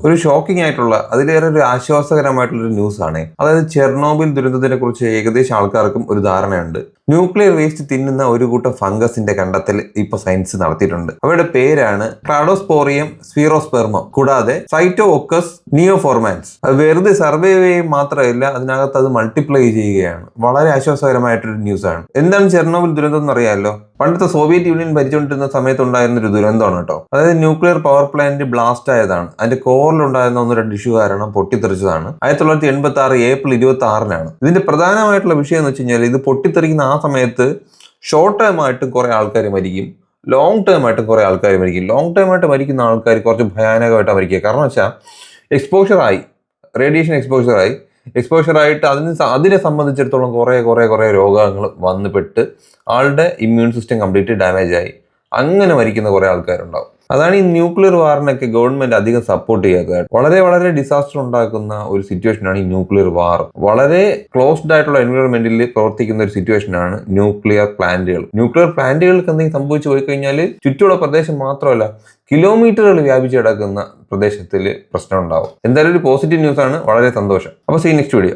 ഒരു ഷോക്കിംഗ് ആയിട്ടുള്ള അതിലേറെ ഒരു ആശ്വാസകരമായിട്ടുള്ള ഒരു ന്യൂസ് ആണ്. അതായത് ചെർണോബിൽ ദുരന്തത്തിനെ കുറിച്ച് ഏകദേശം ആൾക്കാർക്കും ഒരു ധാരണയുണ്ട്. ന്യൂക്ലിയർ വേസ്റ്റ് തിന്നുന്ന ഒരു കൂട്ടം ഫംഗസിന്റെ കണ്ടെത്തൽ ഇപ്പൊ സയൻസ് നടത്തിയിട്ടുണ്ട്. അവയുടെ പേരാണ് ക്ലാഡോസ്പോറിയം സ്ഫീറോസ്പെർമം, കൂടാതെ സൈറ്റോഒക്കസ് നിയോഫോർമാൻസ്. അത് വെറുതെ സർവൈവ് ചെയ്യുകയും മാത്രമല്ല, അതിനകത്ത് അത് മൾട്ടിപ്ലൈ ചെയ്യുകയാണ്. വളരെ ആശ്വാസകരമായിട്ടൊരു ന്യൂസ് ആണ്. എന്താണ് ചെർണോബിൽ ദുരന്തം എന്ന് അറിയാമല്ലോ? പണ്ടത്തെ സോവിയറ്റ് യൂണിയൻ ഭരിച്ചുകൊണ്ടിരുന്ന സമയത്തുണ്ടായിരുന്ന ഒരു ദുരന്തമാണ് കേട്ടോ. അതായത് ന്യൂക്ലിയർ പവർ പ്ലാന്റ് ബ്ലാസ്റ്റ് ആയതാണ്. അതിന്റെ കോറിലുണ്ടായിരുന്ന 1-2 ഇഷ്യൂ കാരണം പൊട്ടിത്തെറിച്ചതാണ്. 1986 ഏപ്രിൽ 26-നാണ്. ഇതിന്റെ പ്രധാനമായിട്ടുള്ള വിഷയം എന്ന് വെച്ച് കഴിഞ്ഞാൽ, ഇത് പൊട്ടിത്തെറിക്കുന്ന ആ സമയത്ത് ഷോർട്ട് ടേം ആയിട്ടും കുറെ ആൾക്കാർ മരിക്കും, ലോങ് ടേം ആയിട്ടും കുറെ ആൾക്കാർ മരിക്കും. ലോങ് ടേം ആയിട്ട് മരിക്കുന്ന ആൾക്കാർ കുറച്ച് ഭയാനകമായിട്ടാണ് മരിക്കുക. കാരണം വെച്ചാൽ എക്സ്പോഷറായി, റേഡിയേഷൻ എക്സ്പോഷറായിട്ട് അതിനെ സംബന്ധിച്ചിടത്തോളം കുറേ രോഗങ്ങൾ വന്നുപെട്ട് ആളുടെ ഇമ്മ്യൂൺ സിസ്റ്റം കംപ്ലീറ്റ് ഡാമേജ് ആയി അങ്ങനെ മരിക്കുന്ന കുറെ ആൾക്കാരുണ്ടാവും. അതാണ് ഈ ന്യൂക്ലിയർ വാറിനൊക്കെ ഗവൺമെന്റ് അധികം സപ്പോർട്ട് ചെയ്യാത്തത്. വളരെ ഡിസാസ്റ്റർ ഉണ്ടാക്കുന്ന ഒരു സിറ്റുവേഷനാണ് ഈ ന്യൂക്ലിയർ വാർ. വളരെ ക്ലോസ്ഡ് ആയിട്ടുള്ള എൻവയോൺമെന്റിൽ പ്രവർത്തിക്കുന്ന ഒരു സിറ്റുവേഷനാണ് ന്യൂക്ലിയർ പ്ലാന്റുകൾക്ക് എന്തെങ്കിലും സംഭവിച്ചു പോയി കഴിഞ്ഞാൽ ചുറ്റുമുള്ള പ്രദേശം മാത്രമല്ല, കിലോമീറ്ററുകൾ വ്യാപിച്ച് കിടക്കുന്ന പ്രദേശത്തിൽ പ്രശ്നം ഉണ്ടാവും. എന്തായാലും ഒരു പോസിറ്റീവ് ന്യൂസ് ആണ്. വളരെ സന്തോഷം. അപ്പോൾ സീ നെക്സ്റ്റ് വീഡിയോ.